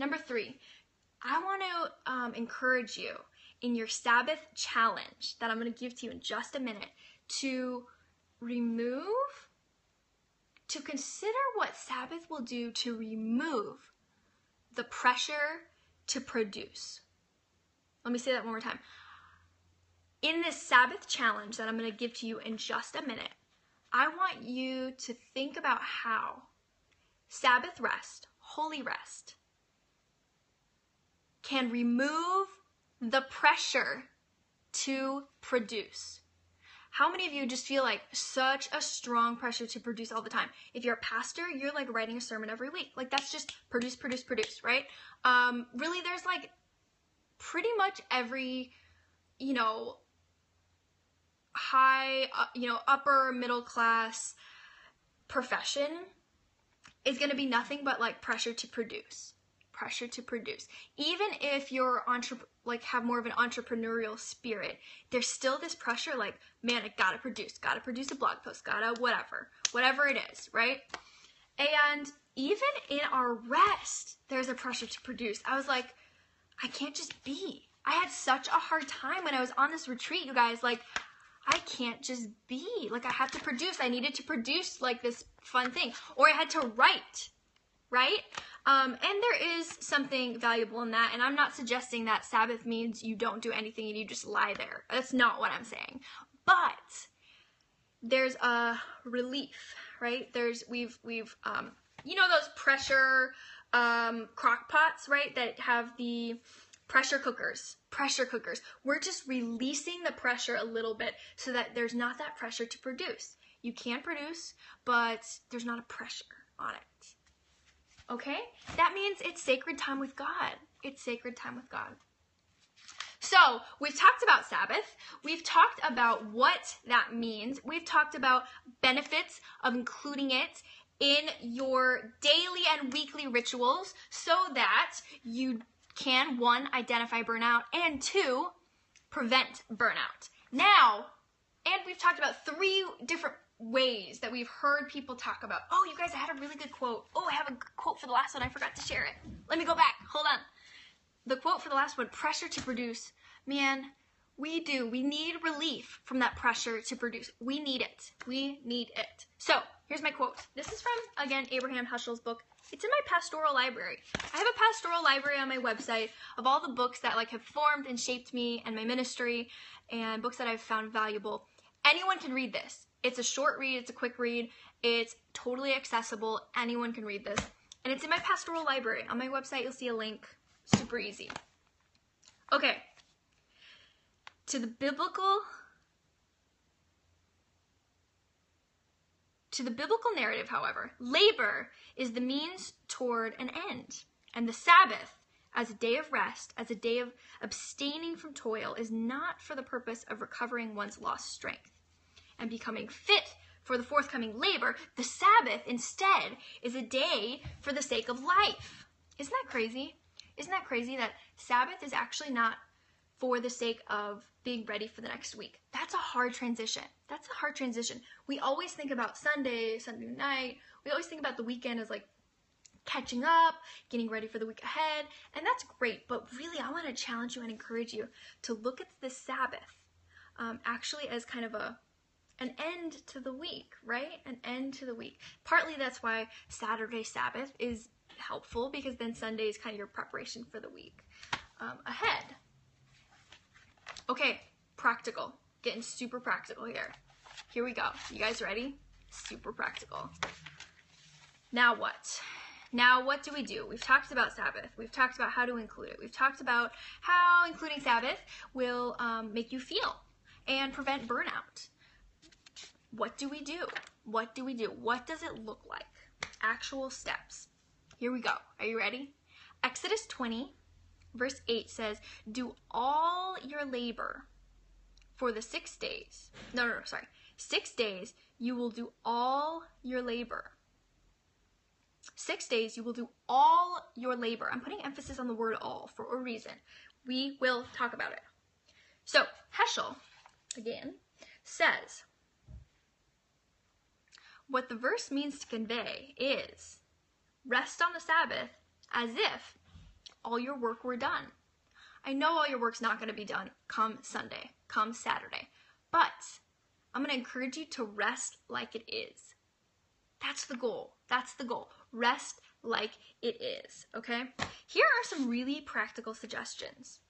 Number 3, I want to encourage you in your Sabbath challenge that I'm going to give to you in just a minute to consider what Sabbath will do to remove the pressure to produce. Let me say that one more time. In this Sabbath challenge that I'm going to give to you in just a minute, I want you to think about how Sabbath rest, holy rest, can remove the pressure to produce. How many of you just feel like such a strong pressure to produce all the time? If you're a pastor, you're like writing a sermon every week. Like that's just produce, right? Really, there's like pretty much every, high, upper middle class profession is going to be nothing but like pressure to produce. Even if you're have more of an entrepreneurial spirit, there's still this pressure like, man, I gotta produce a blog post, whatever it is, right? And even in our rest, there's a pressure to produce. I was like, I can't just be. I had such a hard time when I was on this retreat, you guys, like, I can't just be. Like, I have to produce. I needed to produce like this fun thing, or I had to write, right? And there is something valuable in that, and I'm not suggesting that Sabbath means you don't do anything and you just lie there. That's not what I'm saying. But there's a relief, right? We've those pressure crock pots, right? That have the pressure cookers. We're just releasing the pressure a little bit so that there's not that pressure to produce. You can produce, but there's not a pressure on it. Okay? That means it's sacred time with God. So, we've talked about Sabbath. We've talked about what that means. We've talked about benefits of including it in your daily and weekly rituals so that you can, 1, identify burnout, and 2, prevent burnout. Now, and we've talked about 3 different ways that we've heard people talk about. Oh, you guys, I had a really good quote. Oh, I have a quote for the last one. I forgot to share it. Let me go back. Hold on. The quote for the last one, pressure to produce. Man, we need relief from that pressure to produce. We need it. So, here's my quote. This is from, again, Abraham Heschel's book. It's in my pastoral library. I have a pastoral library on my website of all the books that have formed and shaped me and my ministry, and books that I've found valuable. Anyone can read this. It's a short read, it's a quick read, it's totally accessible, anyone can read this. And it's in my pastoral library. On my website, you'll see a link. Super easy. Okay. To the biblical narrative, however, labor is the means toward an end. And the Sabbath, as a day of rest, as a day of abstaining from toil, is not for the purpose of recovering one's lost strength and becoming fit for the forthcoming labor. The Sabbath, instead, is a day for the sake of life. Isn't that crazy? Isn't that crazy that Sabbath is actually not for the sake of being ready for the next week? That's a hard transition. We always think about Sunday night. We always think about the weekend as like catching up, getting ready for the week ahead, and that's great. But really, I want to challenge you and encourage you to look at the Sabbath actually as kind of an end to the week, right? An end to the week. Partly that's why Saturday Sabbath is helpful, because then Sunday is kind of your preparation for the week ahead. Okay, practical. Getting super practical here. Here we go. You guys ready? Super practical. Now what? Now what do we do? We've talked about Sabbath. We've talked about how to include it. We've talked about how including Sabbath will make you feel and prevent burnout. What do we do? What does it look like? Actual steps. Here we go. Are you ready? Exodus 20, verse 8 says, do all your labor for the 6 days. 6 days you will do all your labor. 6 days you will do all your labor. I'm putting emphasis on the word all for a reason. We will talk about it. So, Heschel, again, says, what the verse means to convey is rest on the Sabbath as if all your work were done. I know all your work's not going to be done come Sunday, come Saturday, but I'm going to encourage you to rest like it is. That's the goal. That's the goal. Rest like it is, okay? Here are some really practical suggestions.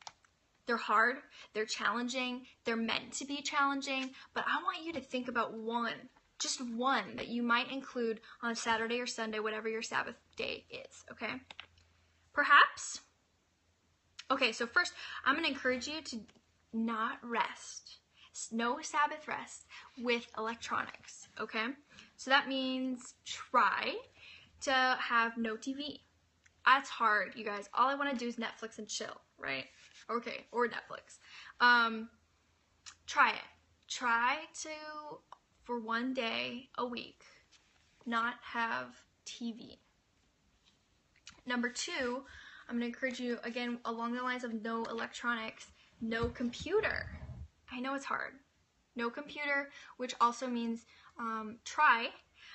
They're hard, they're challenging, they're meant to be challenging, but I want you to think about one, just one, that you might include on Saturday or Sunday, whatever your Sabbath day is, okay? Perhaps, okay, so first, I'm going to encourage you to not rest. No Sabbath rest with electronics, okay? So that means try to have no TV. That's hard, you guys. All I want to do is Netflix and chill, right? Okay, or Netflix. Try it. Try to, for one day a week, not have TV. Number two, I'm going to encourage you, again, along the lines of no electronics, no computer. I know it's hard. No computer, which also means try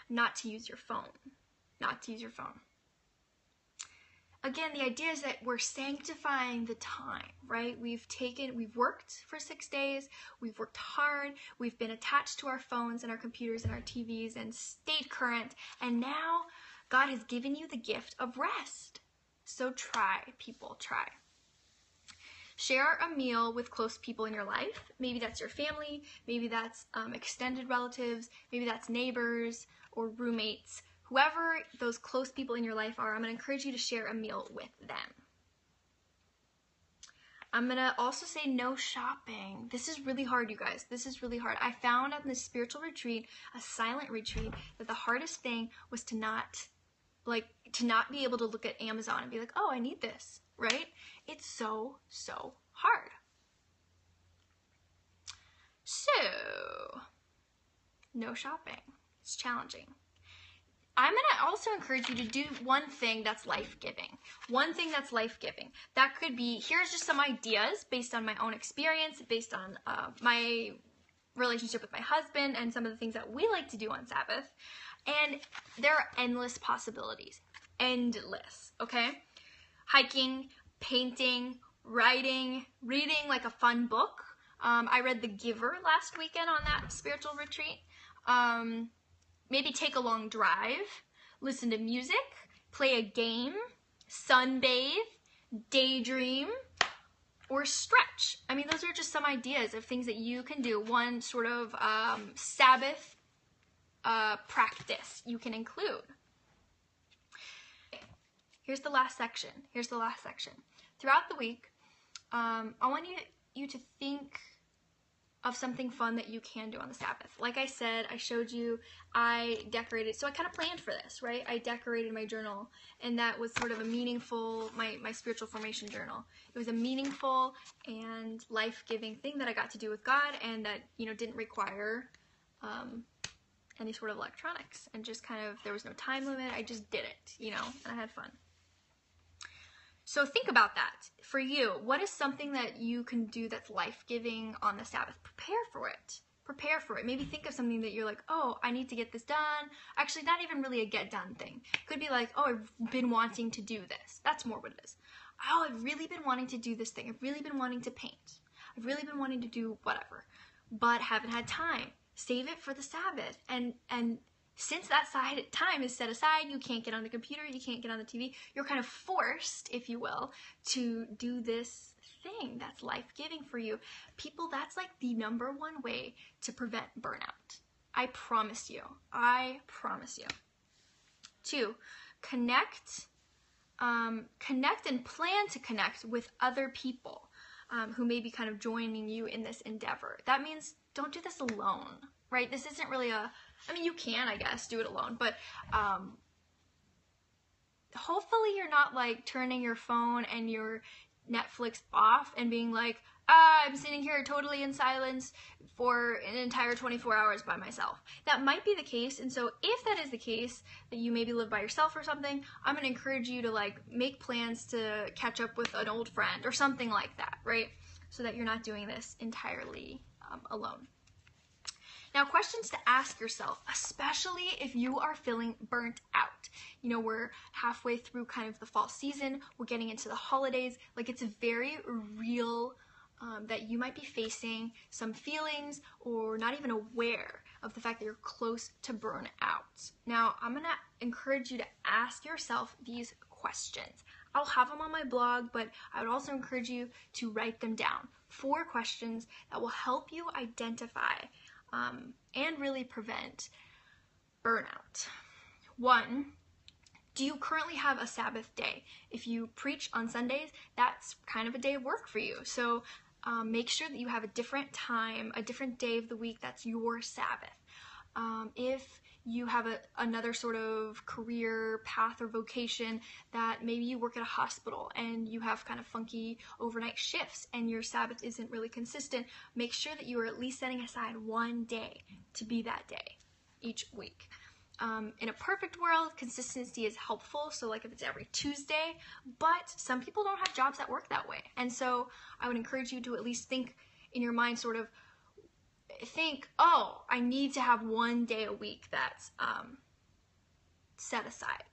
not to use your phone. Not to use your phone. Again, the idea is that we're sanctifying the time, right? We've worked for 6 days, we've worked hard, we've been attached to our phones and our computers and our TVs and stayed current, and now God has given you the gift of rest. So try, people, try. Share a meal with close people in your life. Maybe that's your family, maybe that's extended relatives, maybe that's neighbors or roommates. Whoever those close people in your life are, I'm going to encourage you to share a meal with them. I'm going to also say no shopping. This is really hard, you guys. This is really hard. I found on this spiritual retreat, a silent retreat, that the hardest thing was to not be able to look at Amazon and be like, oh, I need this, right? It's so hard. So, no shopping. It's challenging. I'm going to also encourage you to do one thing that's life-giving. One thing that's life-giving. That could be, here's just some ideas based on my own experience, based on my relationship with my husband and some of the things that we like to do on Sabbath. And there are endless possibilities. Endless, okay? Hiking, painting, writing, reading like a fun book. I read The Giver last weekend on that spiritual retreat. Maybe take a long drive, listen to music, play a game, sunbathe, daydream, or stretch. I mean, those are just some ideas of things that you can do. One sort of Sabbath practice you can include. Here's the last section. Throughout the week, I want you to think of something fun that you can do on the Sabbath. Like I said, I showed you, I decorated, so I kind of planned for this, right? I decorated my journal, and that was sort of a meaningful, my spiritual formation journal. It was a meaningful and life-giving thing that I got to do with God, and that, didn't require any sort of electronics, and just kind of, there was no time limit, I just did it, and I had fun. So think about that. For you, what is something that you can do that's life-giving on the Sabbath? Prepare for it. Prepare for it. Maybe think of something that you're like, oh, I need to get this done. Actually, not even really a get-done thing. Could be like, oh, I've been wanting to do this. That's more what it is. Oh, I've really been wanting to do this thing. I've really been wanting to paint. I've really been wanting to do whatever, but haven't had time. Save it for the Sabbath. And since that time is set aside, you can't get on the computer, you can't get on the TV, you're kind of forced, if you will, to do this thing that's life-giving for you. People, that's like the number one way to prevent burnout. I promise you. I promise you. 2, connect and plan to connect with other people who may be kind of joining you in this endeavor. That means don't do this alone, right? This isn't really you can, I guess, do it alone, but hopefully you're not like turning your phone and your Netflix off and being like, I'm sitting here totally in silence for an entire 24 hours by myself. That might be the case, and so if that is the case, that you maybe live by yourself or something, I'm going to encourage you to like make plans to catch up with an old friend or something like that, right? So that you're not doing this entirely alone. Now, questions to ask yourself, especially if you are feeling burnt out. You know, we're halfway through kind of the fall season, we're getting into the holidays. Like, it's very real that you might be facing some feelings or not even aware of the fact that you're close to burnout. Now, I'm gonna encourage you to ask yourself these questions. I'll have them on my blog, but I would also encourage you to write them down. 4 questions that will help you identify and really prevent burnout. 1, do you currently have a Sabbath day? If you preach on Sundays, that's kind of a day of work for you. So make sure that you have a different time, a different day of the week that's your Sabbath. If you have another sort of career path or vocation that maybe you work at a hospital and you have kind of funky overnight shifts and your Sabbath isn't really consistent, make sure that you are at least setting aside one day to be that day each week. In a perfect world, consistency is helpful, so like if it's every Tuesday, but some people don't have jobs that work that way. And so I would encourage you to at least think in your mind, sort of think, oh, I need to have one day a week that's set aside,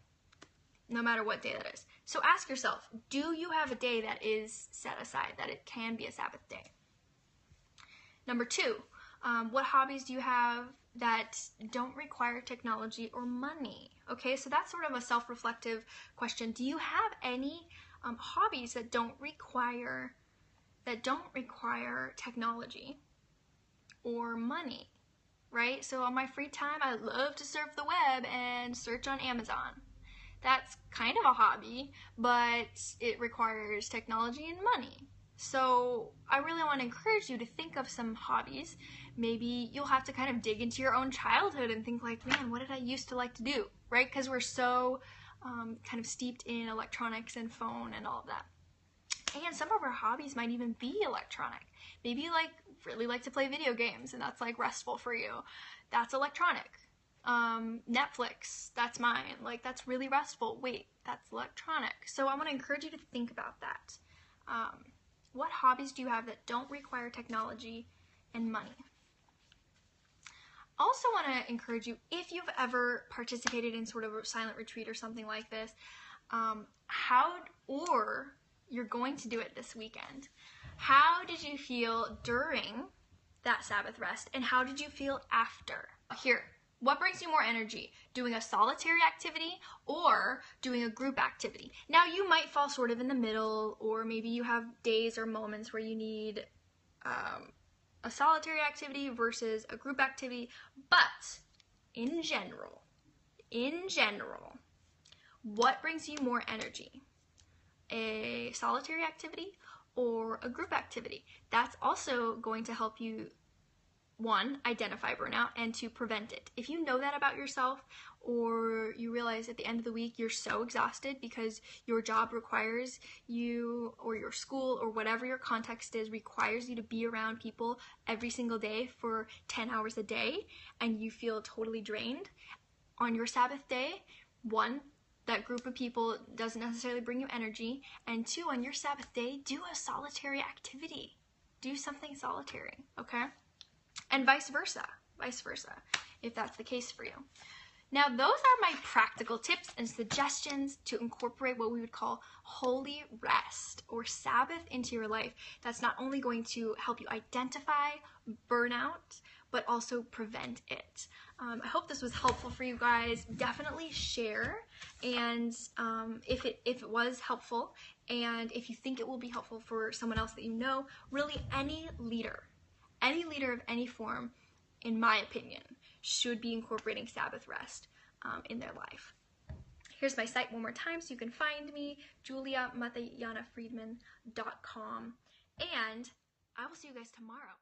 no matter what day that is. So ask yourself, do you have a day that is set aside, that it can be a Sabbath day? Number 2, what hobbies do you have that don't require technology or money? Okay, so that's sort of a self-reflective question. Do you have any hobbies that don't require technology or money, right? So on my free time, I love to surf the web and search on Amazon. That's kind of a hobby, but it requires technology and money. So I really want to encourage you to think of some hobbies. Maybe you'll have to kind of dig into your own childhood and think like, man, what did I used to like to do, right? Because we're so kind of steeped in electronics and phone and all of that. And some of our hobbies might even be electronic. Maybe you really like to play video games and that's like restful for you. That's electronic. Netflix, that's mine. Like, that's really restful. Wait, that's electronic. So I want to encourage you to think about that. What hobbies do you have that don't require technology and money? Also want to encourage you, if you've ever participated in sort of a silent retreat or something like this, or you're going to do it this weekend, how did you feel during that Sabbath rest and how did you feel after? Here, what brings you more energy? Doing a solitary activity or doing a group activity? Now, you might fall sort of in the middle, or maybe you have days or moments where you need a solitary activity versus a group activity, but in general, what brings you more energy? A solitary activity or a group activity? That's also going to help you, 1, identify burnout, and 2, prevent it. If you know that about yourself, or you realize at the end of the week you're so exhausted because your job requires you, or your school, or whatever your context is, requires you to be around people every single day for 10 hours a day, and you feel totally drained on your Sabbath day, 1, that group of people doesn't necessarily bring you energy, and 2, on your Sabbath day, do a solitary activity. Do something solitary, okay? And vice versa, if that's the case for you. Now, those are my practical tips and suggestions to incorporate what we would call holy rest or Sabbath into your life. That's not only going to help you identify burnout, but also prevent it. I hope this was helpful for you guys. Definitely share, and if it was helpful, and if you think it will be helpful for someone else that you know, really any leader of any form, in my opinion, should be incorporating Sabbath rest in their life. Here's my site one more time so you can find me, juliamathayanafriedman.com, and I will see you guys tomorrow.